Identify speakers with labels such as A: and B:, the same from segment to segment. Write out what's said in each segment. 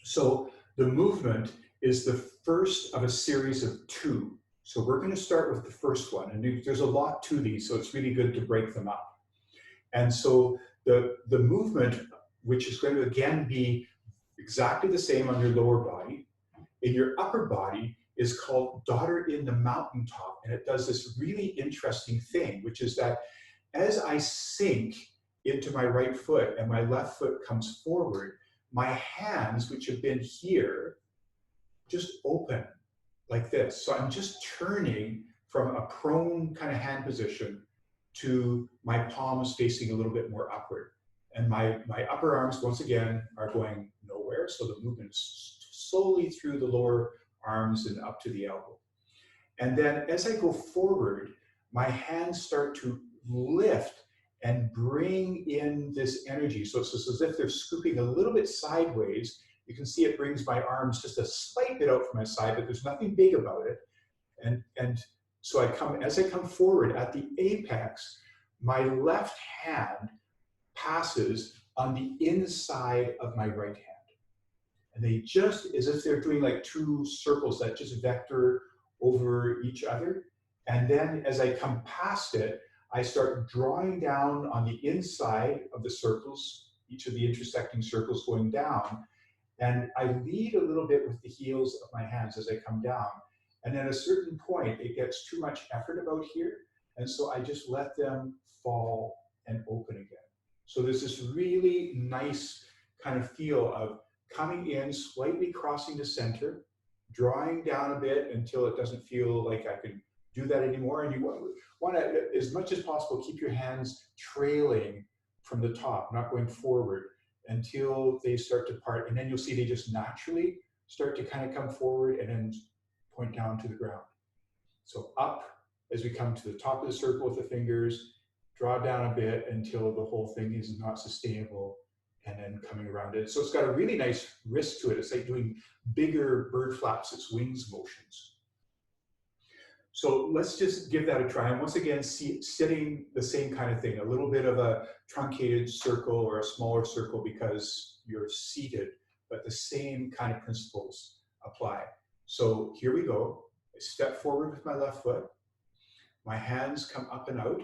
A: So the movement is the first of a series of two. So we're going to start with the first one, and there's a lot to these, so it's really good to break them up. And so the movement, which is going to again be exactly the same on your lower body, in your upper body is called Daughter in the Mountaintop. And it does this really interesting thing, which is that as I sink into my right foot and my left foot comes forward, my hands, which have been here, just open like this. So I'm just turning from a prone kind of hand position to my palms facing a little bit more upward. And my upper arms, once again, are going nowhere. So the movement is slowly through the lower arms and up to the elbow. And then as I go forward, my hands start to lift and bring in this energy. So it's just as if they're scooping a little bit sideways. You can see it brings my arms just a slight bit out from my side, but there's nothing big about it. And so as I come forward at the apex, my left hand passes on the inside of my right hand. And they just, as if they're doing like two circles that just vector over each other. And then as I come past it, I start drawing down on the inside of the circles, each of the intersecting circles going down. And I lead a little bit with the heels of my hands as I come down. And at a certain point, it gets too much effort about here. And so I just let them fall and open again. So there's this really nice kind of feel of coming in, slightly crossing the center, drawing down a bit until it doesn't feel like I can do that anymore. And you want to, as much as possible, keep your hands trailing from the top, not going forward until they start to part. And then you'll see they just naturally start to kind of come forward and then point down to the ground. So up as we come to the top of the circle with the fingers, draw down a bit until the whole thing is not sustainable, and then coming around it. So it's got a really nice wrist to it. It's like doing bigger bird flaps its wings motions. So let's just give that a try. And once again, sitting the same kind of thing, a little bit of a truncated circle or a smaller circle because you're seated, but the same kind of principles apply. So here we go. I step forward with my left foot. My hands come up and out.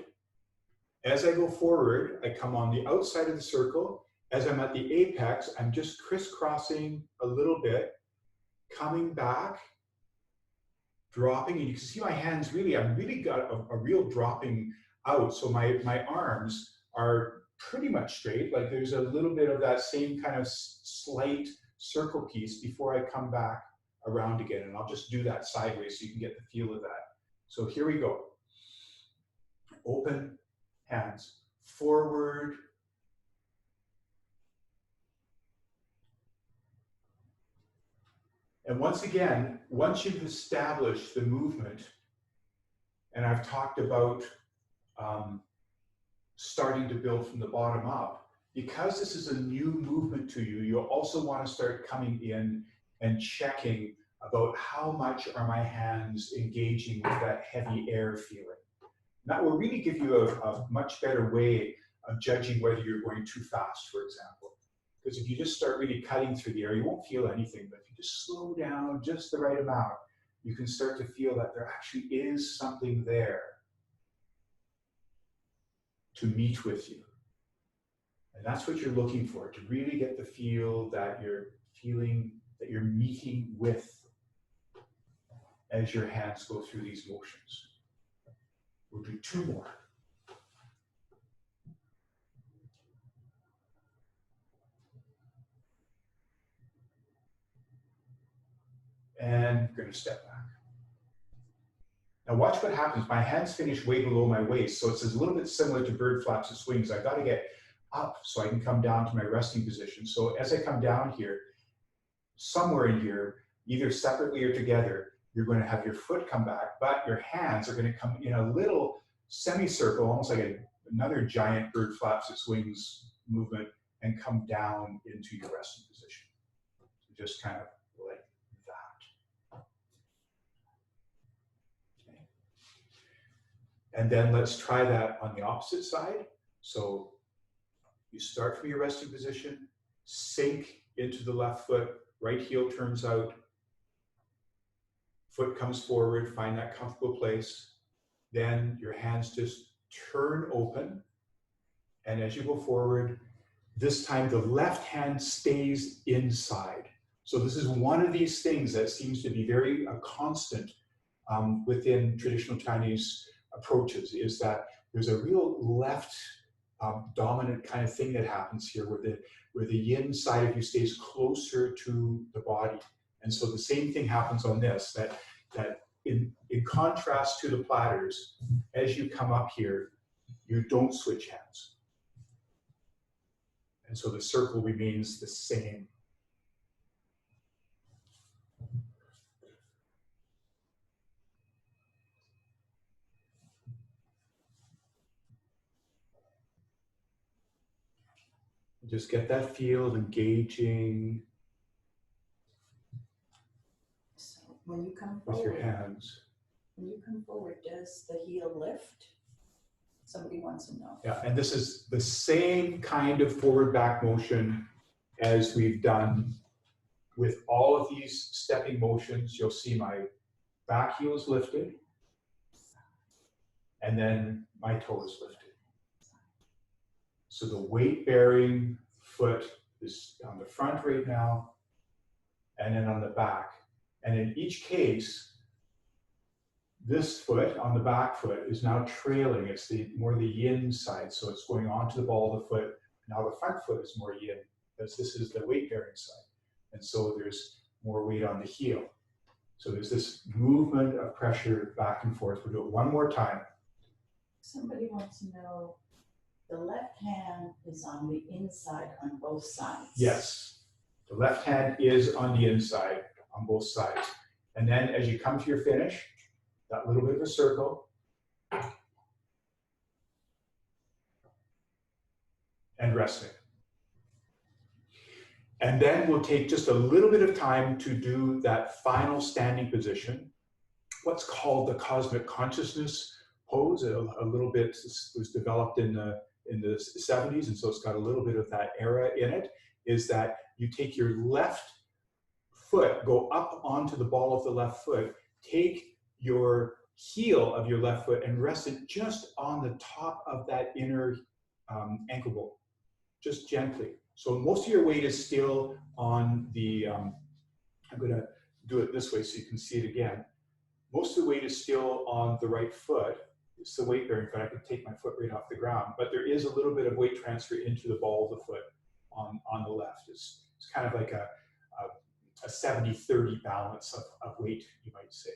A: As I go forward, I come on the outside of the circle. As I'm at the apex, I'm just crisscrossing a little bit, coming back, dropping, and you can see my hands really, I've really got a real dropping out. So my arms are pretty much straight, like there's a little bit of that same kind of slight circle piece before I come back around again. And I'll just do that sideways so you can get the feel of that. So here we go. Open hands, forward, and once again, once you've established the movement, and I've talked about starting to build from the bottom up, because this is a new movement to you, you'll also want to start coming in and checking about how much are my hands engaging with that heavy air feeling. That will really give you a much better way of judging whether you're going too fast, for example. Because if you just start really cutting through the air, you won't feel anything. But if you just slow down just the right amount, you can start to feel that there actually is something there to meet with you. And that's what you're looking for, to really get the feel that you're feeling that you're meeting with as your hands go through these motions. We'll do two more. And we're going to step back. Now watch what happens. My hands finish way below my waist, so it's a little bit similar to bird flaps and swings. I've got to get up so I can come down to my resting position. So as I come down here, somewhere in here, either separately or together, you're going to have your foot come back, but your hands are going to come in a little semicircle, almost like another giant bird flaps its wings movement, and come down into your resting position. So just kind of like that. Okay. And then let's try that on the opposite side. So you start from your resting position, sink into the left foot, right heel turns out, foot comes forward, find that comfortable place. Then your hands just turn open. And as you go forward, this time the left hand stays inside. So this is one of these things that seems to be very constant within traditional Chinese approaches, is that there's a real left dominant kind of thing that happens here, where the yin side of you stays closer to the body. And so the same thing happens on this, that in contrast to the platters, as you come up here, you don't switch hands. And so the circle remains the same. Just get that feel of engaging.
B: So when you come
A: with
B: forward,
A: your hands.
B: When you come forward, does the heel lift? Somebody wants to know.
A: Yeah, and this is the same kind of forward back motion as we've done with all of these stepping motions. You'll see my back heel is lifted, and then my toe is lifted. So the weight-bearing foot is on the front right now, and then on the back. And in each case, this foot on the back foot is now trailing. It's more the yin side, so it's going onto the ball of the foot. Now the front foot is more yin, because this is the weight-bearing side. And so there's more weight on the heel. So there's this movement of pressure back and forth. We'll do it one more time.
B: Somebody wants to know, the left hand is on the inside on both sides.
A: Yes, the left hand is on the inside on both sides. And then as you come to your finish, that little bit of a circle, and resting. And then we'll take just a little bit of time to do that final standing position, what's called the cosmic consciousness pose. A little bit was developed in the 70s, and so it's got a little bit of that era in it, is that you take your left foot, go up onto the ball of the left foot, take your heel of your left foot and rest it just on the top of that inner ankle bone, just gently. So most of your weight is still on the, I'm going to do it this way so you can see it again. Most of the weight is still on the right foot. It's the weight bearing foot. I could take my foot right off the ground, but there is a little bit of weight transfer into the ball of the foot on the left. It's kind of like a 70-30 balance of weight, you might say.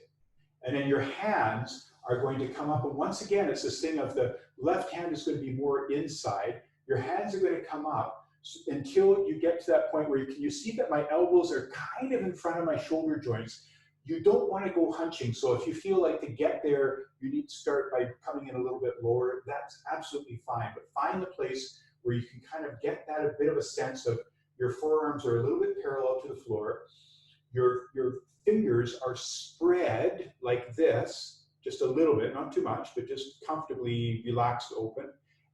A: And then your hands are going to come up, and once again, it's this thing of the left hand is going to be more inside. Your hands are going to come up until you get to that point where you see that my elbows are kind of in front of my shoulder joints. You don't want to go hunching. So if you feel like to get there, you need to start by coming in a little bit lower. That's absolutely fine. But find the place where you can kind of get that a bit of a sense of your forearms are a little bit parallel to the floor. Your fingers are spread like this, just a little bit, not too much, but just comfortably relaxed open.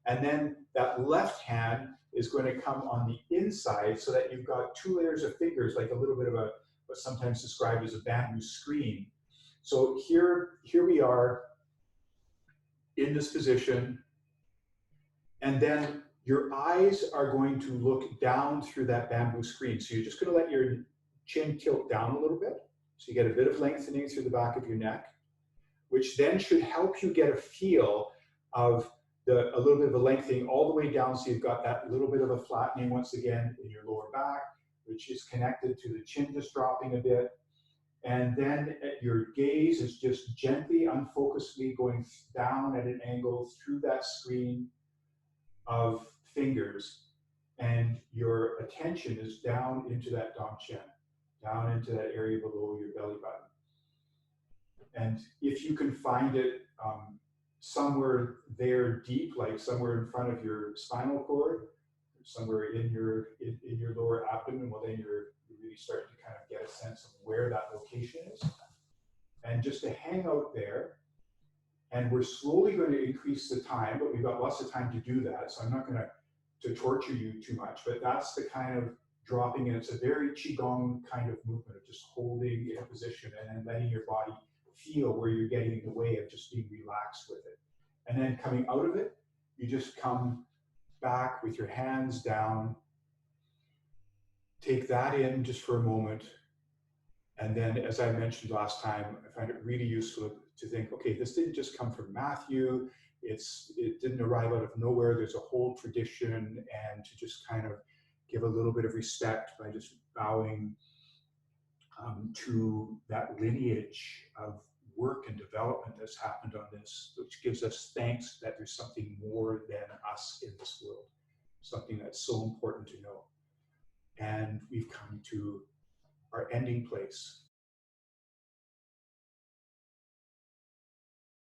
A: And then that left hand is going to come on the inside so that you've got two layers of fingers, like a little bit of a, what's sometimes described as a bamboo screen. So here we are in this position, and then your eyes are going to look down through that bamboo screen. So you're just going to let your chin tilt down a little bit. So you get a bit of lengthening through the back of your neck, which then should help you get a feel of a little bit of a lengthening all the way down. So you've got that little bit of a flattening once again in your lower back, which is connected to the chin just dropping a bit. And then your gaze is just gently, unfocusedly going down at an angle through that screen of fingers. And your attention is down into that Dong-Chen, down into that area below your belly button. And if you can find it somewhere there deep, like somewhere in front of your spinal cord, somewhere in your lower abdomen, well then you're really starting to kind of get a sense of where that location is. And just to hang out there, and we're slowly going to increase the time, but we've got lots of time to do that, so I'm not going to torture you too much, but that's the kind of dropping in. It's a very Qigong kind of movement of just holding in a position and then letting your body feel where you're getting in the way of just being relaxed with it. And then coming out of it, you just come back with your hands down, take that in just for a moment. And then, as I mentioned last time, I find it really useful to think, okay, this didn't just come from Matthew. It didn't arrive out of nowhere. There's a whole tradition, and to just kind of give a little bit of respect by just bowing to that lineage of work and development that's happened on this, which gives us thanks that there's something more than us in this world, something that's so important to know. And we've come to our ending place.